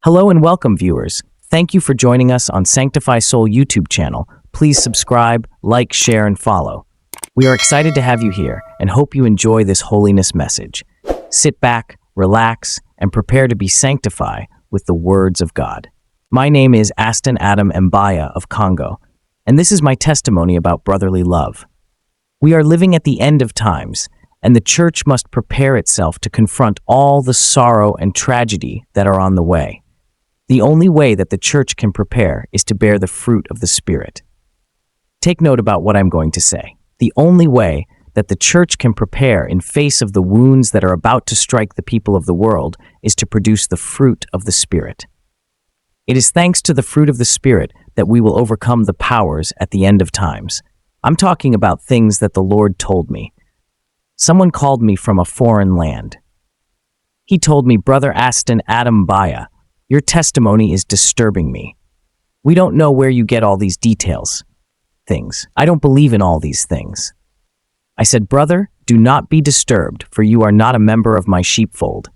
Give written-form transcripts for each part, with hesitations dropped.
Hello and welcome, viewers. Thank you for joining us on Sanctify Soul YouTube channel. Please subscribe, like, share, and follow. We are excited to have you here and hope you enjoy this holiness message. Sit back, relax, and prepare to be sanctified with the words of God. My name is Aston Adam Mbaya of Congo, and this is my testimony about brotherly love. We are living at the end of times, and the church must prepare itself to confront all the sorrow and tragedy that are on the way. The only way that the church can prepare is to bear the fruit of the Spirit. Take note about what I'm going to say. The only way that the church can prepare in face of the wounds that are about to strike the people of the world is to produce the fruit of the Spirit. It is thanks to the fruit of the Spirit that we will overcome the powers at the end of times. I'm talking about things that the Lord told me. Someone called me from a foreign land. He told me, "Brother Aston Adam Mbaya, your testimony is disturbing me. We don't know where you get all these things. I don't believe in all these things." I said, "Brother, do not be disturbed, for you are not a member of my sheepfold.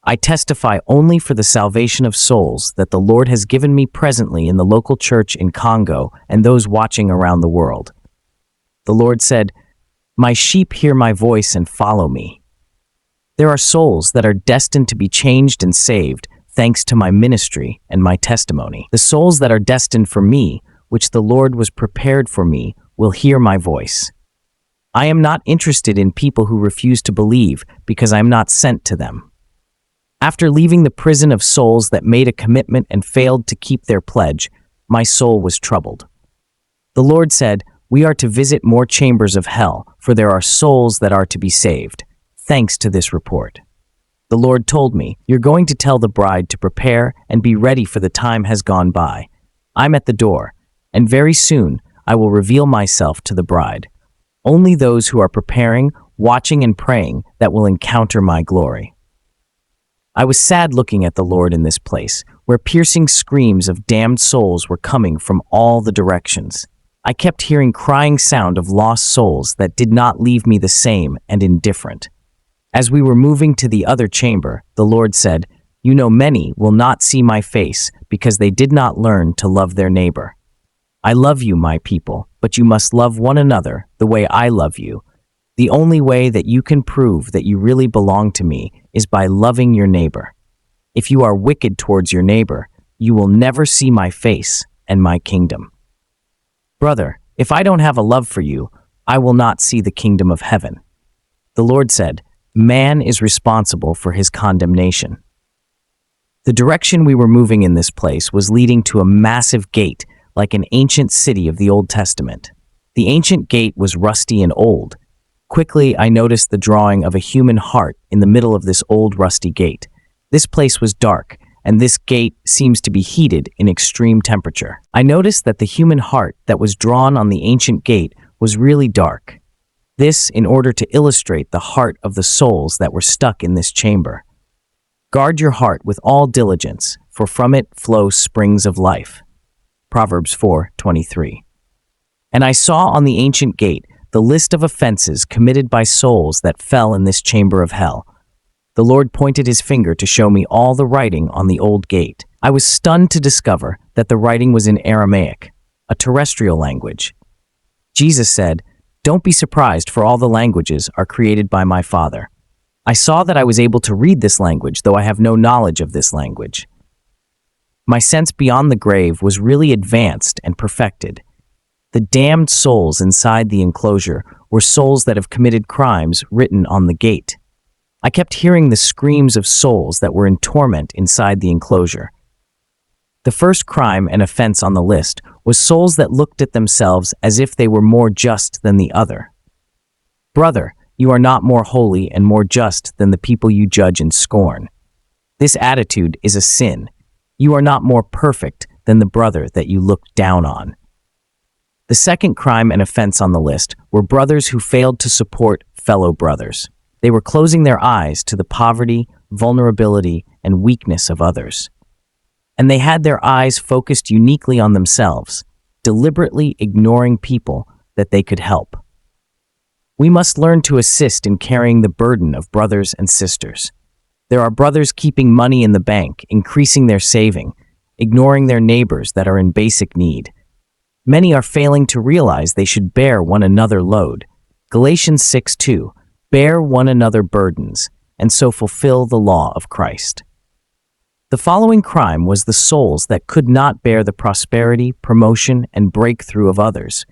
I testify only for the salvation of souls that the Lord has given me presently in the local church in Congo and those watching around the world." The Lord said, "My sheep hear my voice and follow me." There are souls that are destined to be changed and saved thanks to my ministry and my testimony. The souls that are destined for me, which the Lord was prepared for me, will hear my voice. I am not interested in people who refuse to believe because I am not sent to them. After leaving the prison of souls that made a commitment and failed to keep their pledge, my soul was troubled. The Lord said, "We are to visit more chambers of hell, for there are souls that are to be saved, thanks to this report." The Lord told me, "You're going to tell the bride to prepare and be ready, for the time has gone by. I'm at the door, and very soon I will reveal myself to the bride. Only those who are preparing, watching, and praying that will encounter my glory." I was sad looking at the Lord in this place, where piercing screams of damned souls were coming from all the directions. I kept hearing crying sound of lost souls that did not leave me the same and indifferent. As we were moving to the other chamber, the Lord said, "You know, many will not see my face because they did not learn to love their neighbor. I love you, my people, but you must love one another the way I love you. The only way that you can prove that you really belong to me is by loving your neighbor. If you are wicked towards your neighbor, you will never see my face and my kingdom. Brother, if I don't have a love for you, I will not see the kingdom of heaven." The Lord said, "Man is responsible for his condemnation." The direction we were moving in this place was leading to a massive gate, like an ancient city of the Old Testament. The ancient gate was rusty and old. Quickly, I noticed the drawing of a human heart in the middle of this old rusty gate. This place was dark, and this gate seems to be heated in extreme temperature. I noticed that the human heart that was drawn on the ancient gate was really dark. This in order to illustrate the heart of the souls that were stuck in this chamber. "Guard your heart with all diligence, for from it flow springs of life." Proverbs 4:23. And I saw on the ancient gate the list of offenses committed by souls that fell in this chamber of hell. The Lord pointed his finger to show me all the writing on the old gate. I was stunned to discover that the writing was in Aramaic, a terrestrial language. Jesus said, "Don't be surprised, for all the languages are created by my Father." I saw that I was able to read this language, though I have no knowledge of this language. My sense beyond the grave was really advanced and perfected. The damned souls inside the enclosure were souls that have committed crimes written on the gate. I kept hearing the screams of souls that were in torment inside the enclosure. The first crime and offense on the list was souls that looked at themselves as if they were more just than the other. Brother, you are not more holy and more just than the people you judge and scorn. This attitude is a sin. You are not more perfect than the brother that you look down on. The second crime and offense on the list were brothers who failed to support fellow brothers. They were closing their eyes to the poverty, vulnerability, and weakness of others. And they had their eyes focused uniquely on themselves, deliberately ignoring people that they could help. We must learn to assist in carrying the burden of brothers and sisters. There are brothers keeping money in the bank, increasing their saving, ignoring their neighbors that are in basic need. Many are failing to realize they should bear one another load. Galatians 6:2, bear one another burdens, and so fulfill the law of Christ. The following crime was the souls that could not bear the prosperity, promotion, and breakthrough of others.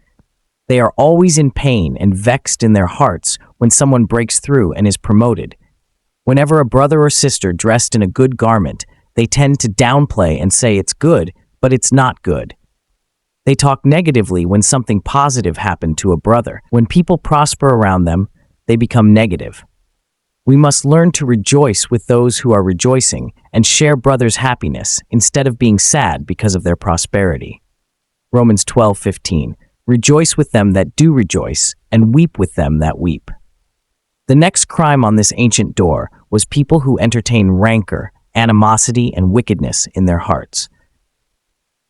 They are always in pain and vexed in their hearts when someone breaks through and is promoted. Whenever a brother or sister dressed in a good garment, they tend to downplay and say it's good, but it's not good. They talk negatively when something positive happened to a brother. When people prosper around them, they become negative. We must learn to rejoice with those who are rejoicing and share brothers' happiness instead of being sad because of their prosperity. Romans 12:15. Rejoice with them that do rejoice, and weep with them that weep. The next crime on this ancient door was people who entertain rancor, animosity, and wickedness in their hearts.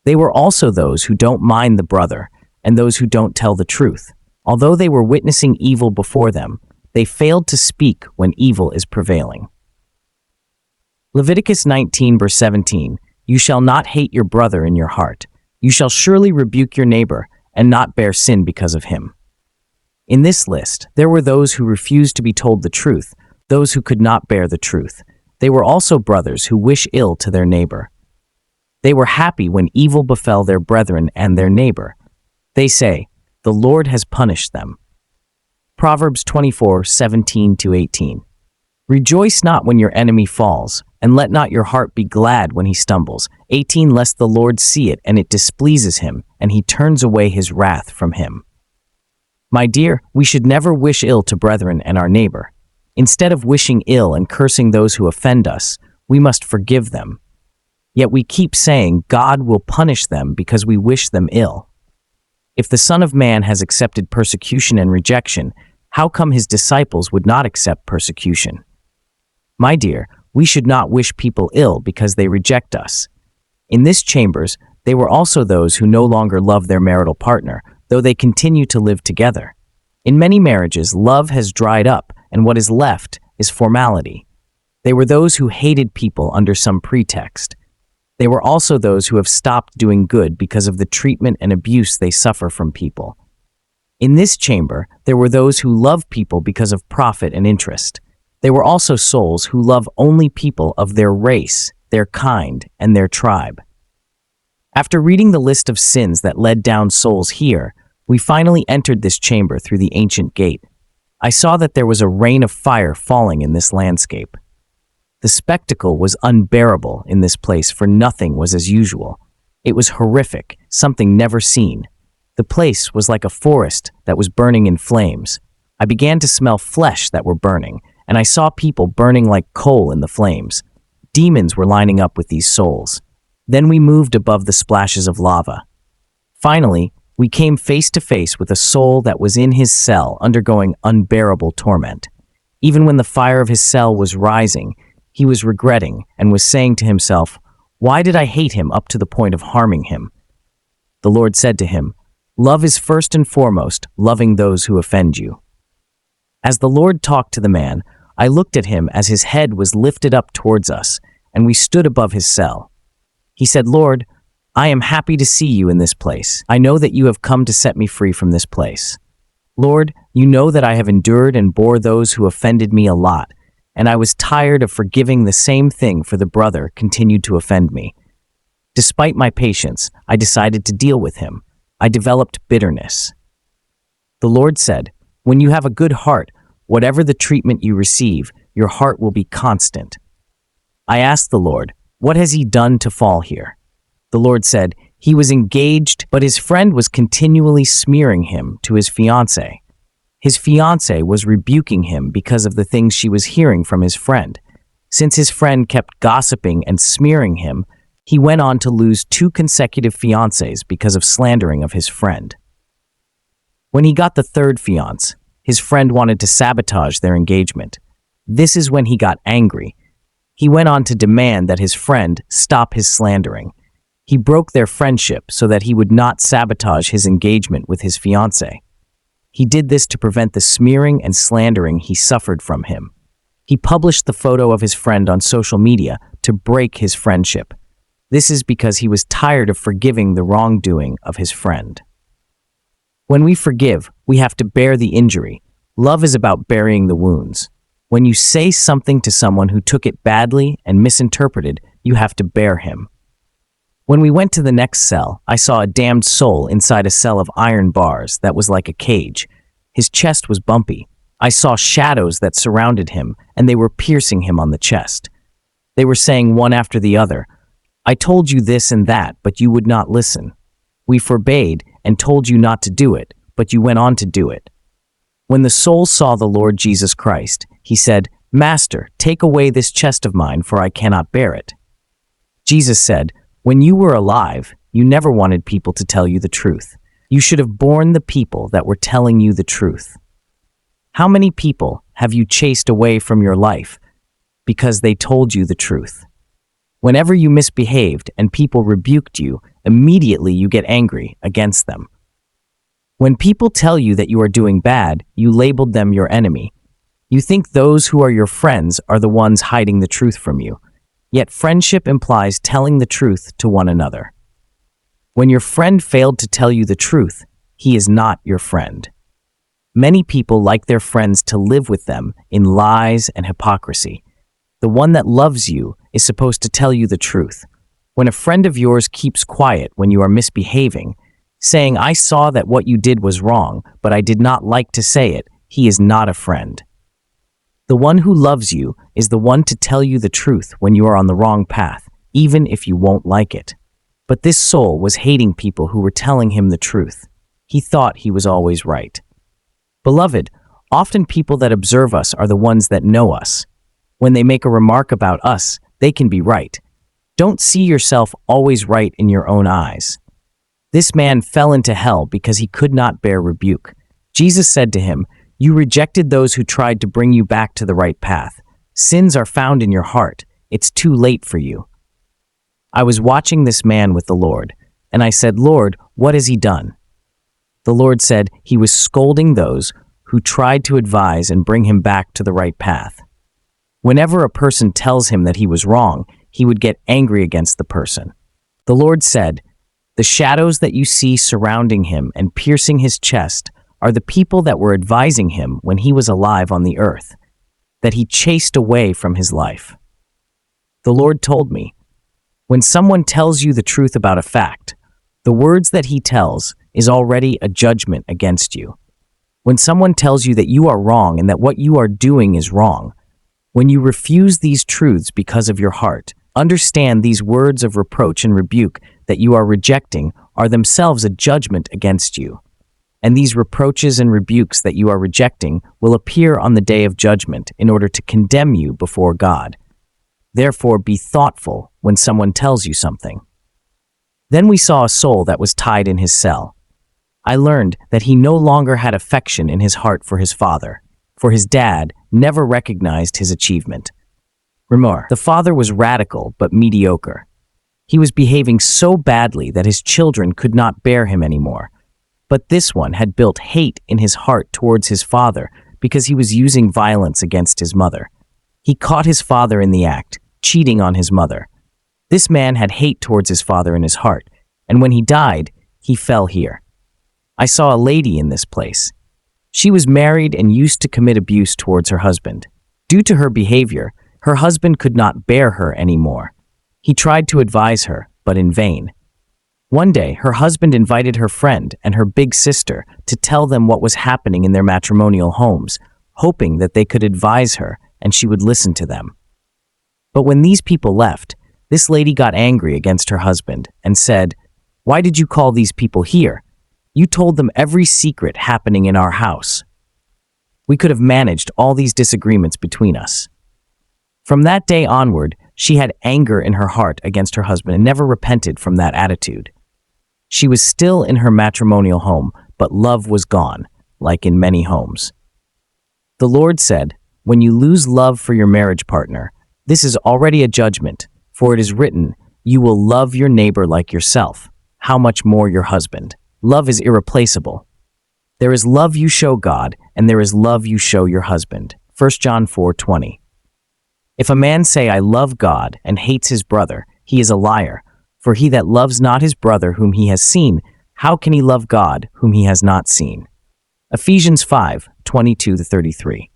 They were also those who don't mind the brother and those who don't tell the truth. Although they were witnessing evil before them, they failed to speak when evil is prevailing. Leviticus 19 verse 17, you shall not hate your brother in your heart. You shall surely rebuke your neighbor and not bear sin because of him. In this list, there were those who refused to be told the truth, those who could not bear the truth. They were also brothers who wish ill to their neighbor. They were happy when evil befell their brethren and their neighbor. They say, the Lord has punished them. Proverbs 24:17-18. Rejoice not when your enemy falls, and let not your heart be glad when he stumbles. 18. Lest the Lord see it, and it displeases him, and he turns away his wrath from him. My dear, we should never wish ill to brethren and our neighbor. Instead of wishing ill and cursing those who offend us, we must forgive them. Yet we keep saying God will punish them because we wish them ill. If the Son of Man has accepted persecution and rejection, how come his disciples would not accept persecution? My dear, we should not wish people ill because they reject us. In this chambers, they were also those who no longer love their marital partner, though they continue to live together. In many marriages, love has dried up, and what is left is formality. They were those who hated people under some pretext. They were also those who have stopped doing good because of the treatment and abuse they suffer from people. In this chamber, there were those who love people because of profit and interest. They were also souls who love only people of their race, their kind, and their tribe. After reading the list of sins that led down souls here, we finally entered this chamber through the ancient gate. I saw that there was a rain of fire falling in this landscape. The spectacle was unbearable in this place, for nothing was as usual. It was horrific, something never seen. The place was like a forest that was burning in flames. I began to smell flesh that were burning, and I saw people burning like coal in the flames. Demons were lining up with these souls. Then we moved above the splashes of lava. Finally, we came face to face with a soul that was in his cell undergoing unbearable torment. Even when the fire of his cell was rising, he was regretting and was saying to himself, "Why did I hate him up to the point of harming him?" The Lord said to him, "Love is first and foremost loving those who offend you." As the Lord talked to the man, I looked at him as his head was lifted up towards us, and we stood above his cell. He said, "Lord, I am happy to see you in this place. I know that you have come to set me free from this place. Lord, you know that I have endured and bore those who offended me a lot, and I was tired of forgiving the same thing for the brother continued to offend me. Despite my patience, I decided to deal with him. I developed bitterness." The Lord said, "When you have a good heart, whatever the treatment you receive, your heart will be constant." I asked the Lord, "What has he done to fall here?" The Lord said, "He was engaged, but his friend was continually smearing him to his fiancée. His fiancée was rebuking him because of the things she was hearing from his friend. Since his friend kept gossiping and smearing him, he went on to lose 2 consecutive fiancées because of slandering of his friend. When he got the 3rd fiancé, his friend wanted to sabotage their engagement. This is when he got angry. He went on to demand that his friend stop his slandering. He broke their friendship so that he would not sabotage his engagement with his fiancée. He did this to prevent the smearing and slandering he suffered from him. He published the photo of his friend on social media to break his friendship. This is because he was tired of forgiving the wrongdoing of his friend. When we forgive, we have to bear the injury. Love is about burying the wounds. When you say something to someone who took it badly and misinterpreted, you have to bear him. When we went to the next cell, I saw a damned soul inside a cell of iron bars that was like a cage. His chest was bumpy. I saw shadows that surrounded him, and they were piercing him on the chest. They were saying one after the other, "I told you this and that, but you would not listen. We forbade and told you not to do it, but you went on to do it." When the soul saw the Lord Jesus Christ, he said, "Master, take away this chest of mine, for I cannot bear it." Jesus said, "When you were alive, you never wanted people to tell you the truth. You should have borne the people that were telling you the truth." How many people have you chased away from your life because they told you the truth? Whenever you misbehaved and people rebuked you, immediately you get angry against them. When people tell you that you are doing bad, you labeled them your enemy. You think those who are your friends are the ones hiding the truth from you. Yet friendship implies telling the truth to one another. When your friend failed to tell you the truth, he is not your friend. Many people like their friends to live with them in lies and hypocrisy. The one that loves you is supposed to tell you the truth. When a friend of yours keeps quiet when you are misbehaving, saying, "I saw that what you did was wrong, but I did not like to say it," he is not a friend. The one who loves you is the one to tell you the truth when you are on the wrong path, even if you won't like it. But this soul was hating people who were telling him the truth. He thought he was always right. Beloved, often people that observe us are the ones that know us. When they make a remark about us, they can be right. Don't see yourself always right in your own eyes. This man fell into hell because he could not bear rebuke. Jesus said to him, "You rejected those who tried to bring you back to the right path. Sins are found in your heart. It's too late for you." I was watching this man with the Lord, and I said, "Lord, what has he done?" The Lord said he was scolding those who tried to advise and bring him back to the right path. Whenever a person tells him that he was wrong, he would get angry against the person. The Lord said, "The shadows that you see surrounding him and piercing his chest are the people that were advising him when he was alive on the earth, that he chased away from his life." The Lord told me, when someone tells you the truth about a fact, the words that he tells is already a judgment against you. When someone tells you that you are wrong and that what you are doing is wrong, when you refuse these truths because of your heart, understand these words of reproach and rebuke that you are rejecting are themselves a judgment against you. And these reproaches and rebukes that you are rejecting will appear on the day of judgment in order to condemn you before God. Therefore, be thoughtful when someone tells you something. Then we saw a soul that was tied in his cell. I learned that he no longer had affection in his heart for his father, for his dad never recognized his achievement. Remember, the father was radical but mediocre. He was behaving so badly that his children could not bear him anymore. But this one had built hate in his heart towards his father because he was using violence against his mother. He caught his father in the act, cheating on his mother. This man had hate towards his father in his heart, and when he died, he fell here. I saw a lady in this place. She was married and used to commit abuse towards her husband. Due to her behavior, her husband could not bear her anymore. He tried to advise her, but in vain. One day, her husband invited her friend and her big sister to tell them what was happening in their matrimonial homes, hoping that they could advise her and she would listen to them. But when these people left, this lady got angry against her husband and said, "Why did you call these people here? You told them every secret happening in our house. We could have managed all these disagreements between us." From that day onward, she had anger in her heart against her husband and never repented from that attitude. She was still in her matrimonial home, but love was gone, like in many homes. The Lord said, "When you lose love for your marriage partner, this is already a judgment, for it is written, 'You will love your neighbor like yourself.' How much more your husband? Love is irreplaceable. There is love you show God, and there is love you show your husband." 1 John 4:20. If a man say, I love God, and hates his brother, he is a liar. For he that loves not his brother whom he has seen, how can he love God whom he has not seen? Ephesians 5:22-33.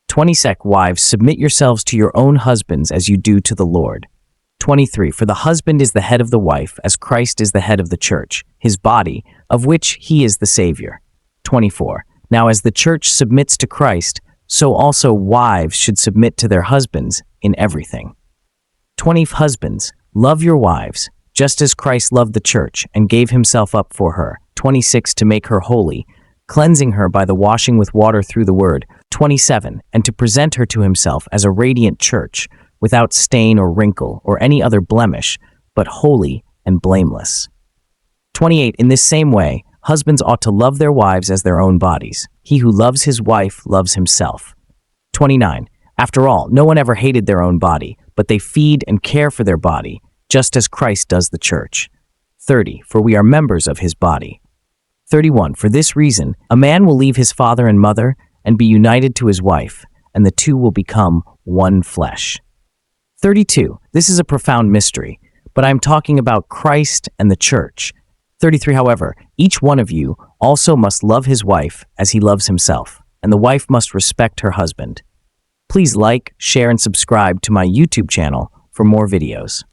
20 Wives, submit yourselves to your own husbands as you do to the Lord. 23 For the husband is the head of the wife, as Christ is the head of the church, his body, of which he is the Savior. 24 Now as the church submits to Christ, so also wives should submit to their husbands in everything. 20 Husbands, love your wives, just as Christ loved the church and gave himself up for her. 26 To make her holy, cleansing her by the washing with water through the word. 27 And to present her to himself as a radiant church, without stain or wrinkle or any other blemish, but holy and blameless. 28 In this same way, husbands ought to love their wives as their own bodies. He who loves his wife loves himself. 29 After all, no one ever hated their own body, but they feed and care for their body, just as Christ does the church. 30 For we are members of his body. 31 For this reason, a man will leave his father and mother and be united to his wife, and the two will become one flesh. 32 This is a profound mystery, but I am talking about Christ and the church. 33 However, each one of you also must love his wife as he loves himself, and the wife must respect her husband. Please like, share, and subscribe to my YouTube channel for more videos.